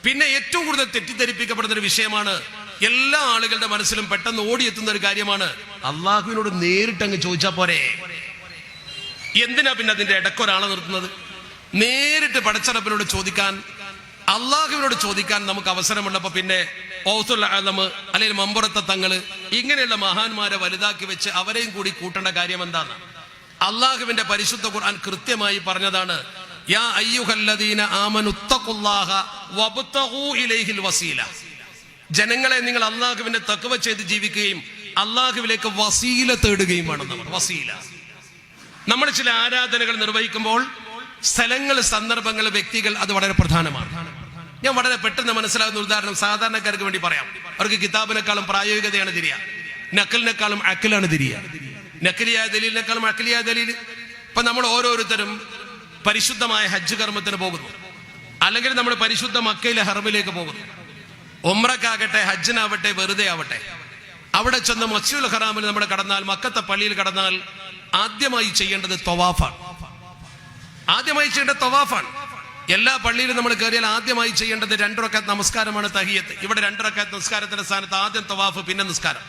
പിന്നെ ഏറ്റവും കൂടുതൽ തെറ്റിദ്ധരിപ്പിക്കപ്പെടുന്ന ഒരു വിഷയമാണ്, എല്ലാ ആളുകളുടെ മനസ്സിലും പെട്ടെന്ന് ഓടിയെത്തുന്ന ഒരു കാര്യമാണ്, അള്ളാഹുവിനോട് നേരിട്ട് അങ്ങ് ചോദിച്ചാൽ പോരെ. എന്തിനാ പിന്നെ അതിന്റെ ഇടയ്ക്കൊരാളെ നിർത്തുന്നത്? നേരിട്ട് പടച്ചറപ്പിനോട് ചോദിക്കാൻ, അള്ളാഹുവിനോട് ചോദിക്കാൻ നമുക്ക് അവസരമുള്ളപ്പോ പിന്നെ ഔസുൽ അഅ്ലം അല്ലെങ്കിൽ മമ്പുറത്തെ തങ്ങള് ഇങ്ങനെയുള്ള മഹാന്മാരെ വലുതാക്കി വെച്ച് അവരെയും കൂടി കൂട്ടേണ്ട കാര്യം എന്താണ്? അള്ളാഹുവിന്റെ പരിശുദ്ധ ഖുർആൻ കൃത്യമായി പറഞ്ഞതാണ്, യാ അയ്യുഹല്ലദീന ആമനു തഖുല്ലാഹ വബ്തഗൂ ഇലൈഹിൽ വസീല. ജനങ്ങളെ, നിങ്ങൾ അള്ളാഹുവിന്റെ തഖ്വ ചെയ്ത് ജീവിക്കുകയും അള്ളാഹുവിലേക്ക് വസീല തേടുകയും വേണം. വസീല, നമ്മൾ ചില ആരാധനകൾ നിർവഹിക്കുമ്പോൾ സ്ഥലങ്ങൾ, സന്ദർഭങ്ങൾ, വ്യക്തികൾ, അത് വളരെ പ്രധാനമാണ്. ഞാൻ വളരെ പെട്ടെന്ന് മനസ്സിലാകുന്ന ഉദാഹരണം സാധാരണക്കാർക്ക് വേണ്ടി പറയാം. അവർക്ക് കിതാബിനേക്കാളും പ്രായോഗികതയാണ് തിരിയ, നക്കലിനേക്കാളും അക്കലാണ് തിരിയ. നക്കലിയായ ദലീലിനേക്കാളും അക്കലിയായ ദലീൽ. ഇപ്പൊ നമ്മൾ ഓരോരുത്തരും പരിശുദ്ധമായ ഹജ്ജ് കർമ്മത്തിന് പോകുന്നു, അല്ലെങ്കിൽ നമ്മൾ പരിശുദ്ധ മക്കയിലെ ഹറമിലേക്ക് പോകുന്നു. ഉംറക്കാകട്ടെ, ഹജ്ജിനാവട്ടെ, വെറുതെ ആവട്ടെ, അവിടെ ചെന്ന് മസ്ജിദുൽ ഹറാമിൽ നമ്മൾ കടന്നാൽ, മക്കത്തെ പള്ളിയിൽ കടന്നാൽ ആദ്യമായി ചെയ്യേണ്ടത് തവാഫാണ്. ആദ്യമായി ചെയ്യേണ്ടത് തവാഫാണ്. എല്ലാ പള്ളിയിലും നമ്മൾ കയറിയാൽ ആദ്യമായി ചെയ്യേണ്ടത് 2 റക്അത്ത് നമസ്കാരമാണ്, തഹിയ്യത്ത്. ഇവിടെ 2 റക്അത്ത് നിസ്കാരത്തിന്റെ സ്ഥാനത്ത് ആദ്യം തവാഫ്, പിന്നെ നിസ്കാരം.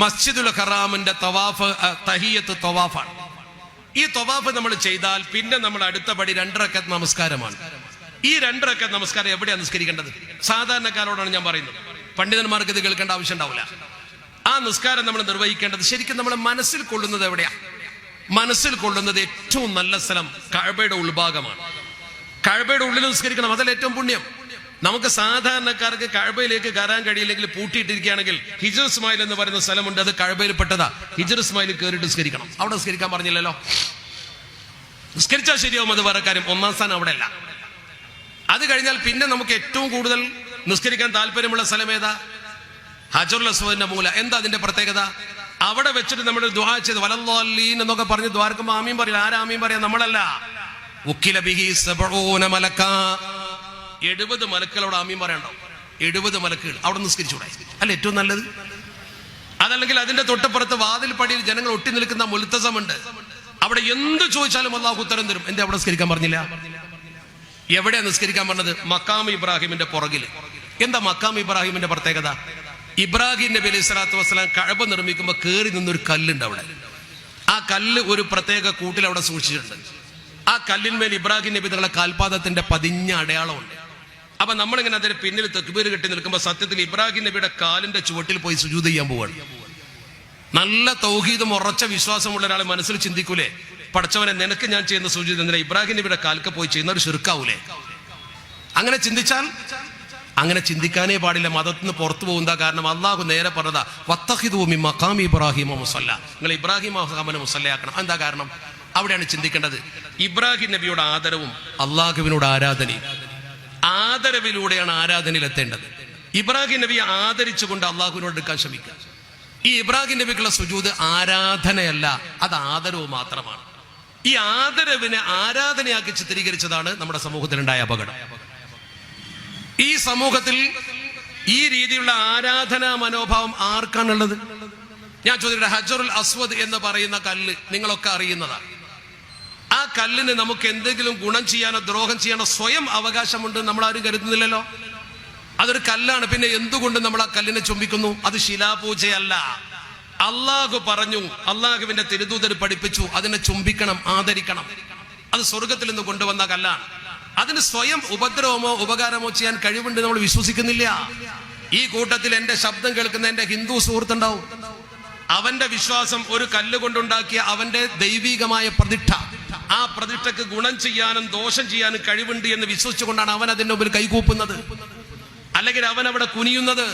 മസ്ജിദുൽ ഹറാമിന്റെ തവാഫ്, തഹിയ്യത്ത് തവാഫാണ്. ഈ തവാഫ് നമ്മൾ ചെയ്താൽ പിന്നെ നമ്മൾ അടുത്ത പടി 2 റക്അത്ത് നമസ്കാരമാണ്. ഈ 2 റക്അത്ത് നമസ്കാരം എവിടെയാണ് നിസ്കരിക്കേണ്ടത്? സാധാരണക്കാരോടാണ് ഞാൻ പറയുന്നത്, പണ്ഡിതന്മാർക്ക് ഇത് കേൾക്കേണ്ട ആവശ്യം ഉണ്ടാവില്ല. ആ നിസ്കാരം നമ്മൾ നിർവഹിക്കേണ്ടത് ശരിക്കും നമ്മൾ മനസ്സിൽ കൊള്ളുന്നത് എവിടെയാ? മനസ്സിൽ കൊള്ളുന്നത് ഏറ്റവും നല്ല സ്ഥലം കഅബയുടെ ഉൾഭാഗമാണ്. കഅബയുടെ ഉള്ളിൽ നിസ്കരിക്കണം, അതല്ല ഏറ്റവും പുണ്യം. നമുക്ക് സാധാരണക്കാർക്ക് കഅബയിലേക്ക് കയറാൻ കഴിയില്ലെങ്കിൽ, പൂട്ടിയിട്ടിരിക്കുകയാണെങ്കിൽ ഹിജ്ർ ഇസ്മായിൽ എന്ന് പറയുന്ന സ്ഥലമുണ്ട്, അത് കഅബയിൽ പെട്ടതാ. ഹിജ്ർ ഇസ്മായിൽ കയറിയിട്ട് നിസ്കരിക്കണം. അവിടെ നിസ്കരിക്കാൻ പറഞ്ഞില്ലല്ലോ, നിസ്കരിച്ചാൽ ശരിയാവും, അത് വേറെ കാര്യം. ഒന്നാം സ്ഥാനം അവിടെ അല്ല. അത് കഴിഞ്ഞാൽ പിന്നെ നമുക്ക് ഏറ്റവും കൂടുതൽ നിസ്കരിക്കാൻ താല്പര്യമുള്ള സ്ഥലം ഏതാ? ഹജറുൽ അസ്വദിന്റെ മൂല. എന്താ അതിന്റെ പ്രത്യേകത? അവിടെ വെച്ചിട്ട് നമ്മൾ ദുആ ചെയ്ത് വലല്ലാലീൻ എന്നൊക്കെ പറഞ്ഞ് ദ്വാരക്കുമ്പോൾ ആമീൻ പറയില്ല. ആരാ ആമീൻ പറയാ? നമ്മളല്ല. ഉക്കില ബിഹി 70 മലക്കാ, 70 മലക്കുകളോട് ആമീൻ പറയണ്ടോ? 70 മലക്കുകൾ അവിടെ നിസ്കരിച്ചൂടെ? അല്ല ഏറ്റവും നല്ലത്? അതല്ലെങ്കിൽ അതിന്റെ തൊട്ടപ്പുറത്ത് വാതിൽ പടിയിൽ ജനങ്ങൾ ഒട്ടി നിൽക്കുന്ന മുൽത്തസമുണ്ട്, അവിടെ എന്ത് ചോദിച്ചാലും അല്ലാഹു ഉത്തരം തരും. എന്താ അവിടെ നിസ്കരിക്കാൻ പറഞ്ഞില്ല? എവിടെയാ നിസ്കരിക്കാൻ പറഞ്ഞത്? മക്കാം ഇബ്രാഹിമിന്റെ പുറകിൽ. എന്താ മക്കാം ഇബ്രാഹിമിന്റെ പ്രത്യേകത? ഇബ്രാഹിം നബി അലൈഹി സ്വലാത്തു വസ്സലാം കഅബ നിർമ്മിക്കുമ്പോൾ കയറി നിന്നൊരു കല്ലുണ്ട് അവിടെ. ആ കല്ല് ഒരു പ്രത്യേക കൂട്ടിൽ അവിടെ സൂക്ഷിച്ചിട്ടുണ്ട്. ആ കല്ലിന്മേൽ ഇബ്രാഹിം നബി തങ്ങളുടെ കാൽപാദത്തിന്റെ പതിഞ്ഞ അടയാളമുണ്ട്. അപ്പൊ നമ്മളിങ്ങനെ അതിന് പിന്നിൽ തക്ബീർ കെട്ടി നിൽക്കുമ്പോൾ സത്യത്തിൽ ഇബ്രാഹിം നബിയുടെ കാലിന്റെ ചുവട്ടിൽ പോയി സുജൂദ് ചെയ്യാൻ പോവാണ്. നല്ല തൗഹീദും ഉറച്ച വിശ്വാസമുള്ള ഒരാളെ മനസ്സിൽ ചിന്തിക്കൂലേ, പടച്ചവനെ നിനക്ക് ഞാൻ ചെയ്യുന്ന സുജൂദ് എന്തിനാ ഇബ്രാഹിം നബിയുടെ കാൽക്ക് പോയി ചെയ്യുന്ന ഒരു ശിർക്കാവൂലേ? അങ്ങനെ ചിന്തിച്ചാൽ, അങ്ങനെ ചിന്തിക്കാനേ പാടില്ല. മതത്തിൽ നിന്ന് പുറത്തു പോകുന്ന കാരണം അള്ളാഹു നേരെ പറഞ്ഞതാ, വത്തഖിദൂ മിൻ മഖാമി ഇബ്രാഹിമ മുസല്ല, നിങ്ങൾ ഇബ്രാഹിം മഖാമിനെ മുസല്ലയാക്കണം. എന്താ കാരണം? അവിടെയാണ് ചിന്തിക്കേണ്ടത്. ഇബ്രാഹിം നബിയോട് ആദരവും അള്ളാഹുവിനോട് ആരാധനയും, ആദരവിലൂടെയാണ് ആരാധനയിൽ എത്തേണ്ടത്. ഇബ്രാഹിം നബിയെ ആദരിച്ചുകൊണ്ട് അള്ളാഹുവിനോട് എടുക്കാൻ ശ്രമിക്കുക. ഈ ഇബ്രാഹിം നബിക്കുള്ള സുജൂദ് ആരാധനയല്ല, അത് ആദരവ് മാത്രമാണ്. ഈ ആദരവിനെ ആരാധനയാക്കി ചിത്രീകരിച്ചതാണ് നമ്മുടെ സമൂഹത്തിലുണ്ടായ അപകടം. ഈ സമൂഹത്തിൽ ഈ രീതിയിലുള്ള ആരാധനാ മനോഭാവം ആർക്കാണുള്ളത്? ഞാൻ ചോദിക്കട്ടെ, ഹജറുൽ അസ്വദ് എന്ന് പറയുന്ന കല്ല് നിങ്ങളൊക്കെ അറിയുന്നതാണ്. ആ കല്ലിന് നമുക്ക് എന്തെങ്കിലും ഗുണം ചെയ്യാനോ ദ്രോഹം ചെയ്യാനോ സ്വയം അവകാശമുണ്ട് നമ്മൾ ആരും കരുതുന്നില്ലല്ലോ. അതൊരു കല്ലാണ്. പിന്നെ എന്തുകൊണ്ട് നമ്മൾ ആ കല്ലിനെ ചുംബിക്കുന്നു? അത് ശിലാപൂജയല്ല. അള്ളാഹു പറഞ്ഞു, അള്ളാഹുവിന്റെ തിരുദൂതർ പഠിപ്പിച്ചു, അതിനെ ചുംബിക്കണം, ആദരിക്കണം. അത് സ്വർഗത്തിൽ നിന്ന് കൊണ്ടുവന്ന കല്ലാണ്. അതിന് സ്വയം ഉപദ്രവമോ ഉപകാരമോ ചെയ്യാൻ കഴിവുണ്ട് നമ്മൾ വിശ്വസിക്കുന്നില്ല. ഈ കൂട്ടത്തിൽ എന്റെ ശബ്ദം കേൾക്കുന്ന എന്റെ ഹിന്ദു സുഹൃത്തുണ്ടാവും. അവന്റെ വിശ്വാസം ഒരു കല്ല് കൊണ്ടുണ്ടാക്കിയ അവന്റെ ദൈവികമായ പ്രതിഷ്ഠ, ആ പ്രതിഷ്ഠക്ക് ഗുണം ചെയ്യാനും ദോഷം ചെയ്യാനും കഴിവുണ്ട് എന്ന് വിശ്വസിച്ചുകൊണ്ടാണ് അവൻ അതിന്റെ മുമ്പിൽ കൈകൂപ്പുന്നത്, അല്ലെങ്കിൽ അവൻ അവിടെ കുനിയുന്നത്.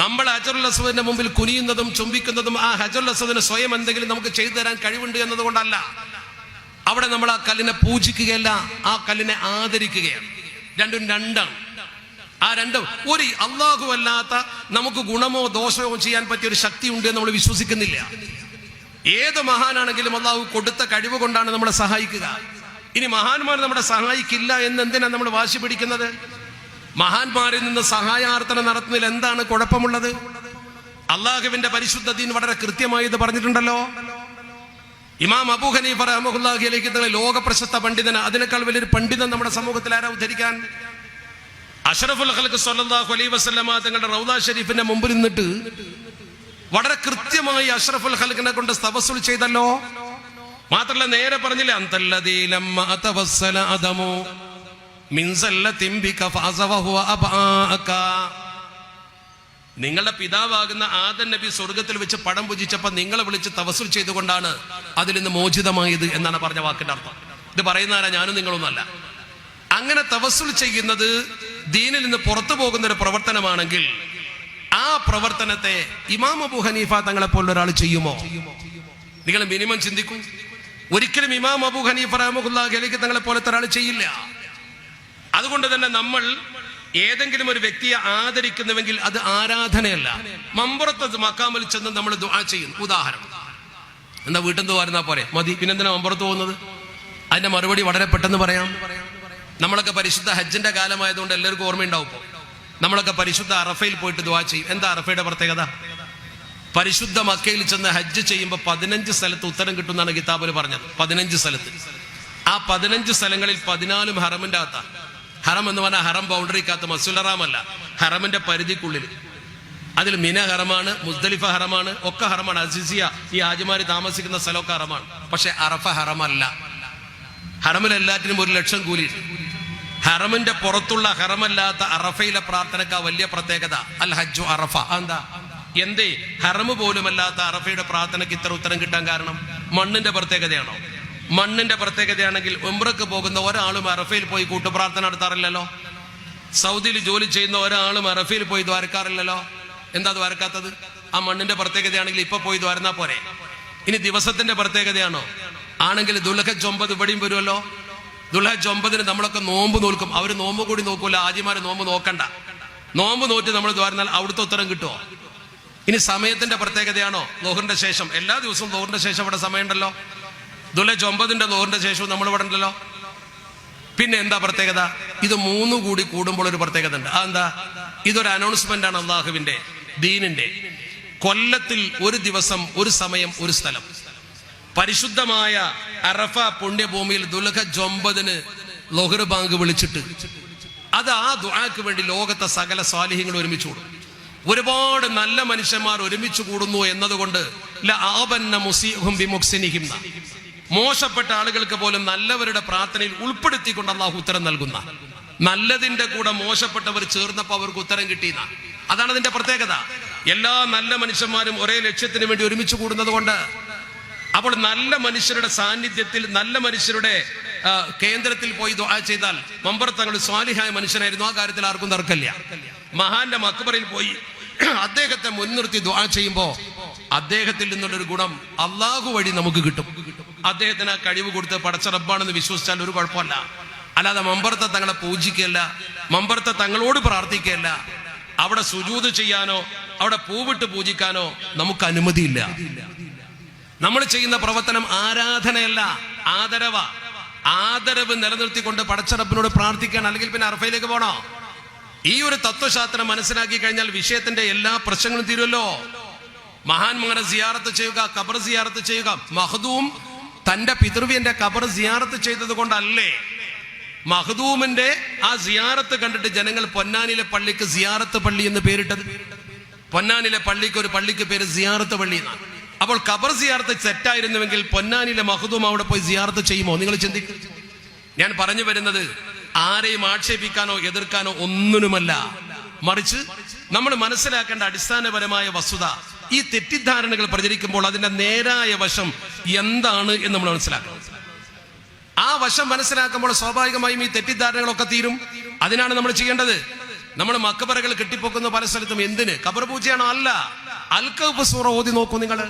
നമ്മൾ ഹജറുൽ അസ്വദിന്റെ മുമ്പിൽ കുനിയുന്നതും ചുംബിക്കുന്നതും ആ ഹജറുൽ അസ്വദിന് സ്വയം എന്തെങ്കിലും നമുക്ക് ചെയ്തു തരാൻ കഴിവുണ്ട് എന്നതുകൊണ്ടല്ല. അവിടെ നമ്മൾ ആ കല്ലിനെ പൂജിക്കുകയല്ല, ആ കല്ലിനെ ആദരിക്കുകയാണ്. രണ്ടും രണ്ടാണ്. ആ രണ്ടും ഒരു അള്ളാഹു അല്ലാത്ത നമുക്ക് ഗുണമോ ദോഷമോ ചെയ്യാൻ പറ്റിയ ഒരു ശക്തി ഉണ്ട് എന്ന് നമ്മൾ വിശ്വസിക്കുന്നില്ല. ഏത് മഹാനാണെങ്കിലും അള്ളാഹു കൊടുത്ത കഴിവ് കൊണ്ടാണ് നമ്മളെ സഹായിക്കുക. ഇനി മഹാന്മാർ നമ്മളെ സഹായിക്കില്ല എന്ന് എന്തിനാണ് നമ്മൾ വാശി പിടിക്കുന്നത്? മഹാന്മാരിൽ നിന്ന് സഹായാർത്ഥന നടത്തുന്നതിൽ എന്താണ് കുഴപ്പമുള്ളത്? അള്ളാഹുവിന്റെ പരിശുദ്ധ ദീൻ വളരെ കൃത്യമായി ഇത് പറഞ്ഞിട്ടുണ്ടല്ലോ. ഇമാം അബൂ ഹനീഫ റഹ്മത്തുള്ളാഹി അലൈഹി തങ്ങളെ ലോക പ്രശസ്ത പണ്ഡിതന്, അതിനേക്കാൾ വലിയൊരു പണ്ഡിതൻ നമ്മുടെ സമൂഹത്തിൽ ആരാ ഉദ്ധരിക്കാൻ? അഷ്റഫുൽ ഖൽഖ് സ്വല്ലല്ലാഹു അലൈഹി വസല്ലമ തങ്ങളുടെ റൗദ ഷരീഫിന്റെ മുമ്പിൽ നിന്നിട്ട് വളരെ കൃത്യമായി അഷ്റഫുൽ ഖൽഖിനെ കൊണ്ട് തവസ്സുൽ ചെയ്തല്ലോ. മാത്രല്ല നേരെ പറഞ്ഞില്ലേ, അന്തല്ലദീ ലമ്മ തവസ്സല അദമു മിൻ സല്ലത്തിൻ ബിക ഫഅസ വഹുവ അബാക. നിങ്ങളുടെ പിതാവാകുന്ന ആദം നബി സ്വർഗത്തിൽ വെച്ച് പടം പൂജിച്ചപ്പോൾ നിങ്ങളെ വിളിച്ച് തവസ്സുൽ ചെയ്തുകൊണ്ടാണ് അതിൽ നിന്ന് മോചിതമായത് എന്നാണ് പറഞ്ഞ വാക്കിന്റെ അർത്ഥം. ഇത് പറയുന്നവരാ ഞാനും നിങ്ങളൊന്നല്ല. അങ്ങനെ തവസ്സുൽ ചെയ്യുന്നത് ദീനിൽ നിന്ന് പുറത്തു പോകുന്ന ഒരു പ്രവർത്തനമാണെങ്കിൽ ആ പ്രവർത്തനത്തെ ഇമാം അബൂ ഹനീഫ തങ്ങളെ പോലുള്ള ഒരാൾ ചെയ്യുമോ? നിങ്ങൾ മിനിമം ചിന്തിക്കൂ. ഒരിക്കലും ഇമാം അബൂ ഹനീഫ റഹ്മത്തുള്ളാഹി അലൈഹി തങ്ങളെ പോലത്തെ ഒരാൾ ചെയ്യില്ല. അതുകൊണ്ട് തന്നെ നമ്മൾ ഏതെങ്കിലും ഒരു വ്യക്തിയെ ആദരിക്കുന്നുവെങ്കിൽ അത് ആരാധനയല്ല, മമ്പുറത്ത് മക്കാമിൽ ചെന്ന് നമ്മൾ ദുആ ചെയ്യുന്നു. ഉദാഹരണം, എന്താ വീട്ടിൽ നിന്ന് വരുന്നാ പോരെ, മതി, പിന്നെന്തിനാ മമ്പുറത്ത് പോകുന്നത്? അതിന്റെ മറുപടി വളരെ പെട്ടെന്ന് പറയാം. നമ്മളൊക്കെ പരിശുദ്ധ ഹജ്ജിന്റെ കാലമായതുകൊണ്ട് എല്ലാവർക്കും ഓർമ്മയുണ്ടാവും. ഇപ്പോൾ നമ്മളൊക്കെ പരിശുദ്ധ അറഫയിൽ പോയിട്ട് ദുആ ചെയ്യും. എന്താ അറഫയുടെ പ്രത്യേകത? പരിശുദ്ധ മക്കയിൽ ചെന്ന് ഹജ്ജ് ചെയ്യുമ്പോൾ 15 സ്ഥലത്ത് ഉത്തരം കിട്ടുമെന്നാണ് കിതാബിൽ പറഞ്ഞത്. 15 സ്ഥലത്ത്. ആ 15 സ്ഥലങ്ങളിൽ 14 ഹറമിന്റെ അകത്താണ്. ഹറം എന്ന് പറഞ്ഞാൽ ഹറം ബൗണ്ടറിക്കകത്ത്, മസ്ജിദുൽ ഹറാമല്ല, ഹറമിന്റെ പരിധിക്കുള്ളിൽ. അതിൽ മിന ഹറമാണ്, മുസ്ദലിഫ ഹറമാണ്, ഒക്കെ ഹറമാണ്. അസീസിയ ഈ ഹാജിമാര് താമസിക്കുന്ന സ്ഥലമൊക്കെ ഹറമാണ്. പക്ഷെ അറഫ ഹറമല്ല. ഹറമിൽ എല്ലാറ്റിനും 1,00,000 കൂലി. ഹറമിന്റെ പുറത്തുള്ള ഹറമല്ലാത്ത അറഫയിലെ പ്രാർത്ഥനക്കാ വലിയ പ്രത്യേകത. അൽ ഹജ്ജു അറഫ. എന്താ? എന്തേ ഹറമ് പോലുമല്ലാത്ത അറഫയുടെ പ്രാർത്ഥനയ്ക്ക് ഇത്ര ഉത്തരം കിട്ടാൻ കാരണം? മണ്ണിന്റെ പ്രത്യേകതയാണോ? മണ്ണിന്റെ പ്രത്യേകതയാണെങ്കിൽ ഉംറക്ക് പോകുന്ന ഒരാളും അറഫയിൽ പോയി കൂട്ടുപ്രാർത്ഥന നടത്താറില്ലല്ലോ. സൗദിയിൽ ജോലി ചെയ്യുന്ന ഒരാളും അറഫയിൽ പോയി ദ്വാരക്കാറില്ലല്ലോ. എന്താ ദ്വാരക്കാത്തത്? ആ മണ്ണിന്റെ പ്രത്യേകതയാണെങ്കിൽ ഇപ്പൊ പോയി ദ്വാരന്നാ പോരെ. ഇനി ദിവസത്തിന്റെ പ്രത്യേകതയാണോ? ആണെങ്കിൽ ദുൽഹജ്ജ് 9 ഇവിടെയും വരുമല്ലോ. ദുൽഹജ്ജ് 9 നമ്മളൊക്കെ നോമ്പ് നോൽക്കും. അവര് നോമ്പ് കൂടി നോക്കൂല. ആജിമാര് നോമ്പ് നോക്കണ്ട. നോമ്പ് നോറ്റ് നമ്മൾ ദ്വാരന്നാൽ അവിടുത്തെ ഉത്തരം കിട്ടുമോ? ഇനി സമയത്തിന്റെ പ്രത്യേകതയാണോ? ലോഹറിന്റെ ശേഷം. എല്ലാ ദിവസവും ലോഹറിന്റെ ശേഷം ഇവിടെ സമയമുണ്ടല്ലോ. ദുൽഹജ്ജ് 9 ലോഹറിന്റെ ശേഷവും നമ്മൾ ഇവിടെ ഉണ്ടല്ലോ. പിന്നെ എന്താ പ്രത്യേകത? ഇത് 3 കൂടി കൂടുമ്പോൾ ഒരു പ്രത്യേകത ഉണ്ട്. അതെന്താ? ഇതൊരു അനൗൺസ്മെന്റ് ആണ് അള്ളാഹുവിന്റെ ദീനിന്റെ. കൊല്ലത്തിൽ ഒരു ദിവസം, ഒരു സമയം, ഒരു സ്ഥലം. പരിശുദ്ധമായ അറഫ പുണ്യഭൂമിയിൽ ദുൽഹജ്ജ് 9 ലോഹർ ബാങ്ക് വിളിച്ചിട്ട് അത് ആ ദുആക്ക് വേണ്ടി ലോകത്തെ സകല സ്വാലിഹ്യങ്ങൾ ഒരുമിച്ച് കൂടും. ഒരുപാട് നല്ല മനുഷ്യന്മാർ ഒരുമിച്ച് കൂടുന്നു എന്നതുകൊണ്ട് മോശപ്പെട്ട ആളുകൾക്ക് പോലും നല്ലവരുടെ പ്രാർത്ഥനയിൽ ഉൾപ്പെടുത്തിക്കൊണ്ട് അള്ളാഹു ഉത്തരം നൽകുന്ന, നല്ലതിന്റെ കൂടെ മോശപ്പെട്ടവർ ചേർന്നപ്പോൾ അവർക്ക് ഉത്തരം കിട്ടിയെന്ന. അതാണ് അതിന്റെ പ്രത്യേകത. എല്ലാ നല്ല മനുഷ്യന്മാരും ഒരേ ലക്ഷ്യത്തിന് വേണ്ടി ഒരുമിച്ച് കൂടുന്നത് കൊണ്ട്. അപ്പോൾ നല്ല മനുഷ്യരുടെ സാന്നിധ്യത്തിൽ, നല്ല മനുഷ്യരുടെ കേന്ദ്രത്തിൽ പോയി ദുആ ചെയ്താൽ, മമ്പർ തങ്ങൾ സ്വാലിഹായ മനുഷ്യനായിരുന്നു, ആ കാര്യത്തിൽ ആർക്കും തർക്കമില്ല. മഹാന്റെ മക്ബറയിൽ പോയി അദ്ദേഹത്തെ മുൻനിർത്തി ദുആ ചെയ്യുമ്പോൾ അദ്ദേഹത്തിൽ നിന്നുള്ളൊരു ഗുണം അള്ളാഹു വഴി നമുക്ക് കിട്ടും. അദ്ദേഹത്തിന് ആ കഴിവ് കൊടുത്ത് പടച്ച റബ്ബാണെന്ന് വിശ്വസിച്ചാൽ ഒരു കുഴപ്പമില്ല. അല്ലാതെ മമ്പറത്തെ തങ്ങളെ പൂജിക്കുകയല്ല, മമ്പറത്തെ തങ്ങളോട് പ്രാർത്ഥിക്കുകയല്ല. അവിടെ സുജൂദ് ചെയ്യാനോ അവിടെ പൂവിട്ട് പൂജിക്കാനോ നമുക്ക് അനുമതിയില്ല. നമ്മൾ ചെയ്യുന്ന പ്രവർത്തനം ആരാധനയല്ല, ആദരവ. ആദരവ് നിലനിർത്തിക്കൊണ്ട് പടച്ച റബ്ബിനോട് പ്രാർത്ഥിക്കാൻ. അല്ലെങ്കിൽ പിന്നെ അറഫയിലേക്ക് പോണോ? ഈ ഒരു തത്വശാസ്ത്രം മനസ്സിലാക്കി കഴിഞ്ഞാൽ വിഷയത്തിന്റെ എല്ലാ പ്രശ്നങ്ങളും തീരുമല്ലോ. മഹാന്മാരെ സിയാറത്ത് ചെയ്യുക, ഖബർ സിയാറത്ത് ചെയ്യുക. മഖ്ദൂം തന്റെ പിതൃവ്യന്റെ ഖബർ സിയാറത്ത് ചെയ്തത് കൊണ്ടല്ലേ മഖ്ദൂമിന്റെ ആ സിയാറത്ത് കണ്ടിട്ട് ജനങ്ങൾ പൊന്നാനിലെ പള്ളിക്ക് സിയാറത്ത് പള്ളി എന്ന് പേരിട്ടത്. പൊന്നാനിലെ പള്ളിക്ക് ഒരു പള്ളിക്ക് പേര് സിയാറത്ത് പള്ളി എന്നാണ്. അപ്പോൾ ഖബർ സിയാറത്ത് തെറ്റായിരുന്നുവെങ്കിൽ പൊന്നാനിലെ മഖ്ദൂം അവിടെ പോയി സിയാറത്ത് ചെയ്യുമോ? നിങ്ങൾ ചിന്തിക്കും. ഞാൻ പറഞ്ഞു വരുന്നത് ആരെയും ആക്ഷേപിക്കാനോ എതിർക്കാനോ ഒന്നിനുമല്ല. മറിച്ച് നമ്മൾ മനസ്സിലാക്കേണ്ട അടിസ്ഥാനപരമായ വസ്തുത, ഈ തെറ്റിദ്ധാരണകൾ പ്രചരിക്കുമ്പോൾ അതിന്റെ നേരായ വശം എന്താണ് എന്ന് നമ്മൾ മനസ്സിലാക്കണം. ആ വശം മനസ്സിലാക്കുമ്പോൾ സ്വാഭാവികമായും ഈ തെറ്റിദ്ധാരണകളൊക്കെ തീരും. അതിനാണ് നമ്മൾ ചെയ്യേണ്ടത്. നമ്മൾ മക്ബറകൾ കെട്ടിപ്പൊക്കുന്ന പല സ്ഥലത്തും എന്തിന്? ഖബർ പൂജയാണോ? അല്ല. അൽ കഹ്ഫ് സൂറ ഓതി നോക്കൂ നിങ്ങൾ.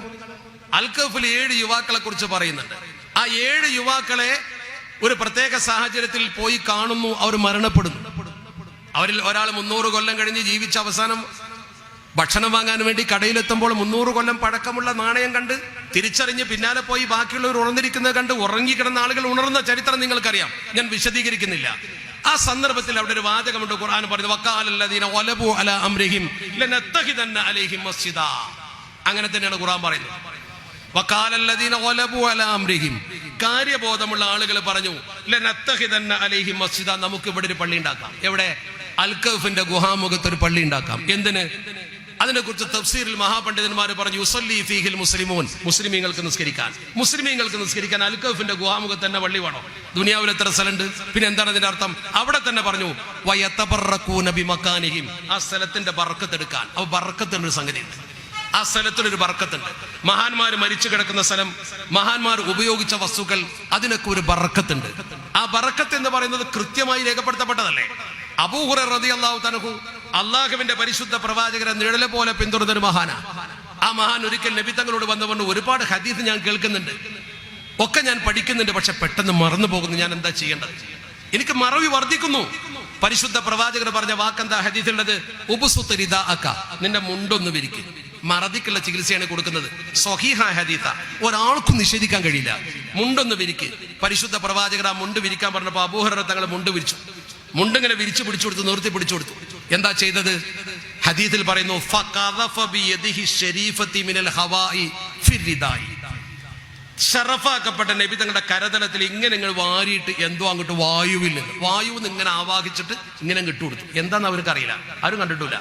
അൽ കഹ്ഫിൽ 7 യുവാക്കളെ കുറിച്ച് പറയുന്നുണ്ട്. ആ 7 യുവാക്കളെ ഒരു പ്രത്യേക സാഹചര്യത്തിൽ പോയി കാണുന്നു, അവർ മരണപ്പെടുന്നു. അവരിൽ ഒരാൾ 300 കൊല്ലം കഴിഞ്ഞ് ജീവിച്ച അവസാനം ഭക്ഷണം വാങ്ങാൻ വേണ്ടി കടയിലെത്തുമ്പോൾ 300 കൊല്ലം പഴക്കമുള്ള നാണയം കണ്ട് തിരിച്ചറിഞ്ഞ് പിന്നാലെ പോയി ബാക്കിയുള്ളവർ ഉണർന്നിരിക്കുന്നത് കണ്ട് ഉറങ്ങിക്കിടന്ന ആളുകൾ ഉണർന്ന ചരിത്രം നിങ്ങൾക്കറിയാം. ഞാൻ വിശദീകരിക്കുന്നില്ല. ആ സന്ദർഭത്തിൽ അവിടെ ഒരു വാചകമുണ്ട്. ഖുർആൻ പറയുന്നത് വഖാലല്ലദീന ഗലബു അലാ അംരിഹിം ലനത്തഖിദന്ന അലൈഹിം മസ്ജിദാ. അങ്ങനെ തന്നെയാണ് ഖുർആൻ പറയുന്നത്. വഖാലല്ലദീന ഗലബു അലാ അംരിഹിം, കാര്യബോധമുള്ള ആളുകൾ പറഞ്ഞു ലനത്തഖിദന്ന അലൈഹിം മസ്ജിദാ, നമുക്ക് ഇവിടെ ഒരു പള്ളി ഉണ്ടാക്കാം. എവിടെ? അൽക്കഫിന്റെ ഗുഹാമുഖത്ത് ഒരു പള്ളി ഉണ്ടാക്കാം. എന്തിന്? അതിനെക്കുറിച്ച് തഫ്സീറിൽ മഹാപണ്ഡിതന്മാർ പറഞ്ഞു, യുസല്ലി ഫീഹിൽ മുസ്ലിമൂൻ, മുസ്ലിമീങ്ങൾക്ക് നിസ്കരിക്കാൻ അൽക്കഫിന്റെ ഗുഹാമുഖത്ത് തന്നെ പള്ളി വേണോ? ദുനിയാവിൽ എത്ര സ്ഥലമുണ്ട്? പിന്നെ എന്താണ് അതിന്റെ അർത്ഥം? അവിടെ തന്നെ പറഞ്ഞു വയതബറകൂന ബിമകാനിഹിം, ആ സ്ഥലത്തിന്റെ ബർക്കത്ത് എടുക്കാൻ. അപ്പോൾ ബർക്കത്തിന്റെ ഒരു സംഗതി ഉണ്ട്, ആ സ്ഥലത്തിനൊരു ബർക്കത്തുണ്ട്. മഹാന്മാർ മരിച്ചു കിടക്കുന്ന സ്ഥലം, മഹാന്മാർ ഉപയോഗിച്ച വസ്തുക്കൾ, അതിനൊക്കെ ഒരു ബർക്കത്തുണ്ട്. ആ ബർക്കത്ത് എന്ന് പറയുന്നത് കൃത്യമായി രേഖപ്പെടുത്തപ്പെട്ടതല്ലേ. അബൂ ഹുറൈറ റളിയല്ലാഹു തആല അള്ളാഹുവിന്റെ പരിശുദ്ധ പ്രവാചകരെ നിഴലെ പോലെ പിന്തുടർന്നൊരു മഹാനാ. ആ മഹാൻ ഒരിക്കൽ നബി തങ്ങളോട് വന്നുകൊണ്ട് ഒരുപാട് ഹദീസ് ഞാൻ കേൾക്കുന്നുണ്ട്, ഒക്കെ ഞാൻ പഠിക്കുന്നുണ്ട്, പക്ഷെ പെട്ടെന്ന് മറന്നു പോകുന്നു. ഞാൻ എന്താ ചെയ്യേണ്ടത്? എനിക്ക് മറവി വർദ്ധിക്കുന്നു. പരിശുദ്ധ പ്രവാചകർ പറഞ്ഞ വാക്കെന്താ ഹദീസിലുള്ളത്? ഉബ്സുത്ത് റിദാഅക, നിന്റെ മുണ്ടൊന്ന് വിരിക്കും. മറതിക്കുള്ള ചികിത്സയാണ് കൊടുക്കുന്നത്. സ്വഹീഹായ ഹദീസാ, ഒരാൾക്കും നിഷേധിക്കാൻ കഴിയില്ല. മുണ്ടൊന്ന് വിരിക്ക്. പരിശുദ്ധ പ്രവാചകർ ആ മുണ്ട് വിരിക്കാൻ പറഞ്ഞപ്പോൾ അബൂ ഹുറൈറ തങ്ങൾ മുണ്ട് വിരിച്ചു. മുണ്ടിങ്ങനെ വിരിച്ചു പിടിച്ചു കൊടുത്തു, നിർത്തി പിടിച്ചു കൊടുത്തു. എന്താ ചെയ്തത്? ഹദീസിൽ പറയുന്നു ഫഖദഫ ബിയദിഹി ശരീഫതി മിനൽ ഹവാഇ ഫിർരിദായി, ഷറഫാക്കപ്പെട്ട നബി തങ്ങളുടെ കരതലത്തിൽ ഇങ്ങനെ വാരിയിട്ട് എന്തോ അങ്ങോട്ട് വായുവിൽ നിന്ന് ഇങ്ങനെ ആവാഹിച്ചിട്ട് ഇങ്ങനെ കിട്ടുകൊടുത്തു. എന്താന്ന് അവർക്ക് അറിയില്ല, ആരും കണ്ടിട്ടില്ല.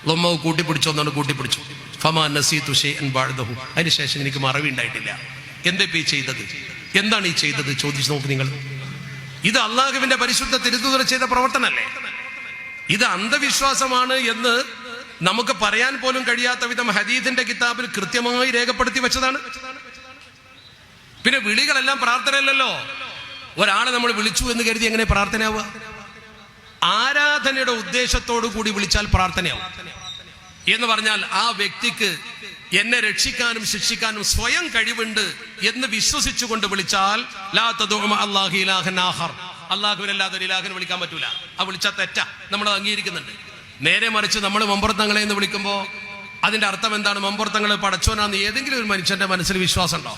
ലൊമ്മവ് കൂട്ടിപ്പിടിച്ചോന്നാണ് കൂട്ടിപ്പിടിച്ചു. ഫമാ നസീതു ഷൈഅൻ ബഅദഹു, അതിനുശേഷം എനിക്ക് മറവി ഉണ്ടായിട്ടില്ല. എന്താ ഈ ചെയ്തത്? എന്താണ് ഈ ചെയ്തത്? ചോദിച്ചു നോക്ക് നിങ്ങൾ. ഇത് അള്ളാഹുവിന്റെ പരിശുദ്ധ തിരുത്തൂതർ ചെയ്ത പ്രവർത്തനമല്ലേ? ഇത് അന്ധവിശ്വാസമാണ് എന്ന് നമുക്ക് പറയാൻ പോലും കഴിയാത്ത വിധം ഹദീസിന്റെ കിതാബിൽ കൃത്യമായി രേഖപ്പെടുത്തി വെച്ചതാണ്. പിന്നെ വിളികളെല്ലാം പ്രാർത്ഥനയല്ലല്ലോ. ഒരാളെ നമ്മൾ വിളിച്ചു എന്ന് കരുതി എങ്ങനെ പ്രാർത്ഥനയാവുക? ആരാധനയുടെ ഉദ്ദേശത്തോടു കൂടി വിളിച്ചാൽ പ്രാർത്ഥനയാവും. എന്ന് പറഞ്ഞാൽ ആ വ്യക്തിക്ക് എന്നെ രക്ഷിക്കാനും ശിക്ഷിക്കാനും സ്വയം കഴിവുണ്ട് എന്ന് വിശ്വസിച്ചുകൊണ്ട് വിളിച്ചാൽ ലാ തദഉ മഅല്ലാഹി ഇലാഹൻ ആഖർ, അല്ലാഹുവിനല്ലാതെ ഒരു ഇലാഹിനെ വിളിക്കാൻ പറ്റൂല. ആ വിളിച്ചാൽ തെറ്റാ, നമ്മൾ അംഗീകരിക്കുന്നുണ്ട്. നേരെ മറിച്ച് നമ്മൾ മമ്പുറത്തങ്ങളെ എന്ന് വിളിക്കുമ്പോൾ അതിന്റെ അർത്ഥം എന്താണ്? മമ്പുറത്തങ്ങളെ പടച്ചോനാന്ന് ഏതെങ്കിലും ഒരു മനുഷ്യന്റെ മനസ്സിൽ വിശ്വാസം ഉണ്ടോ?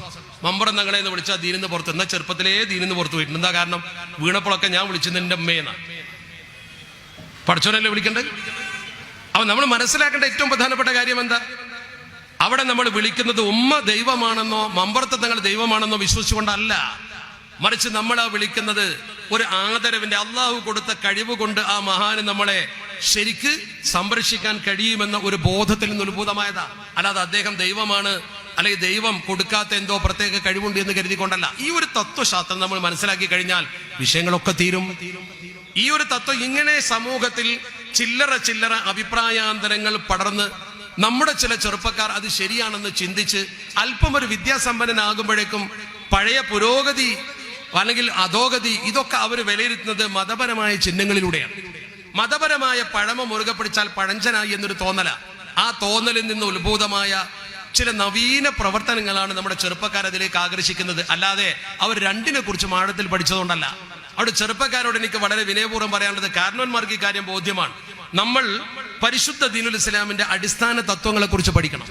മമ്പുറത്തങ്ങളെ എന്ന് വിളിച്ചാൽ ദീനിന്ന് പുറത്ത്, എന്നാൽ ചെറുപ്പത്തിലേ ദീനിന്ന് പുറത്ത് പോയിട്ടുണ്ട്. എന്താ കാരണം? വീണപ്പോഴൊക്കെ ഞാൻ വിളിച്ചത് എൻ്റെ അമ്മയെന്നാ. പടച്ചോനല്ലേ വിളിക്കണ്ടേ? അപ്പൊ നമ്മൾ മനസ്സിലാക്കേണ്ട ഏറ്റവും പ്രധാനപ്പെട്ട കാര്യം എന്താ? അവിടെ നമ്മൾ വിളിക്കുന്നത് ഉമ്മ ദൈവമാണെന്നോ മമ്പുറത്തങ്ങൾ ദൈവമാണെന്നോ വിശ്വസിച്ചുകൊണ്ടല്ല, മറിച്ച് നമ്മൾ ആ വിളിക്കുന്നത് ഒരു ആദരവിന്റെ, അള്ളാഹു കൊടുത്ത കഴിവ് കൊണ്ട് ആ മഹാന് നമ്മളെ ശരിക്ക് സംരക്ഷിക്കാൻ കഴിയുമെന്ന ഒരു ബോധത്തിൽ നിന്ന് ഉത്ഭൂതമായതാ. അല്ലാതെ അദ്ദേഹം ദൈവമാണ് അല്ലെങ്കിൽ ദൈവം കൊടുക്കാത്ത എന്തോ പ്രത്യേക കഴിവുണ്ട് എന്ന് കരുതിക്കൊണ്ടല്ല. ഈ ഒരു തത്വശാസ്ത്രം നമ്മൾ മനസ്സിലാക്കി കഴിഞ്ഞാൽ വിഷയങ്ങളൊക്കെ തീരും. ഈ ഒരു തത്വം ഇങ്ങനെ സമൂഹത്തിൽ ചില്ലറ അഭിപ്രായാന്തരങ്ങൾ പടർന്ന് നമ്മുടെ ചില ചെറുപ്പക്കാർ അത് ശരിയാണെന്ന് ചിന്തിച്ച് അല്പം ഒരു വിദ്യാസമ്പന്നനാകുമ്പോഴേക്കും പഴയ പുരോഗതി അല്ലെങ്കിൽ അധോഗതി ഇതൊക്കെ അവർ വിലയിരുത്തുന്നത് മതപരമായ ചിഹ്നങ്ങളിലൂടെയാണ്. മതപരമായ പഴമ മുറുകെ പിടിച്ചാൽ പഴഞ്ചനായി എന്നൊരു തോന്നല. ആ തോന്നലിൽ നിന്ന് ഉത്ഭൂതമായ ചില നവീന പ്രവർത്തനങ്ങളാണ് നമ്മുടെ ചെറുപ്പക്കാർ അതിലേക്ക് ആകർഷിക്കുന്നത്. അല്ലാതെ അവർ രണ്ടിനെ കുറിച്ച് ആഴത്തിൽ പഠിച്ചതുകൊണ്ടല്ല. അവിടെ ചെറുപ്പക്കാരോട് എനിക്ക് വളരെ വിനയപൂർവ്വം പറയാനുള്ളത്, കാരണവന്മാർക്ക് ഈ കാര്യം ബോധ്യമാണ്. നമ്മൾ പരിശുദ്ധ ദീനുൽ ഇസ്ലാമിന്റെ അടിസ്ഥാന തത്വങ്ങളെ കുറിച്ച് പഠിക്കണം.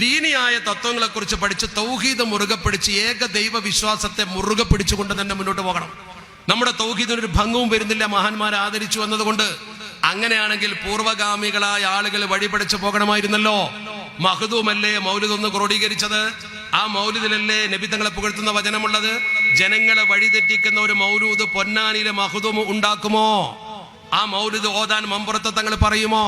ദീനിയായ തത്വങ്ങളെ കുറിച്ച് പഠിച്ച് തൗഹീദ് മുറുകെ പിടിച്ച് ഏക ദൈവ വിശ്വാസത്തെ മുറുകെ പിടിച്ചുകൊണ്ട് തന്നെ മുന്നോട്ട് പോകണം. നമ്മുടെ തൗഹീദിനൊരു ഭംഗവും വരുന്നില്ല മഹാന്മാരെ ആദരിച്ചു എന്നതുകൊണ്ട്. അങ്ങനെയാണെങ്കിൽ പൂർവ്വഗാമികളായ ആളുകൾ വഴിപടിച്ചു പോകണമായിരുന്നല്ലോ. മഹ്ദൂമല്ലേ മൗലിദ് ഒന്ന് ക്രോഡീകരിച്ചത്? ആ മൗലിദിലല്ലേ നബി തങ്ങളെ പുകഴ്ത്തുന്ന വചനമുള്ളത്? ജനങ്ങളെ വഴിതെറ്റിക്കുന്ന ഒരു മൗലൂദ് പൊന്നാനിയിലെ മഹ്ദൂം ഉണ്ടാക്കുമോ? ആ മൗലിദ് ഓതാൻ മമ്പുറത്ത് തങ്ങൾ പറയുമോ?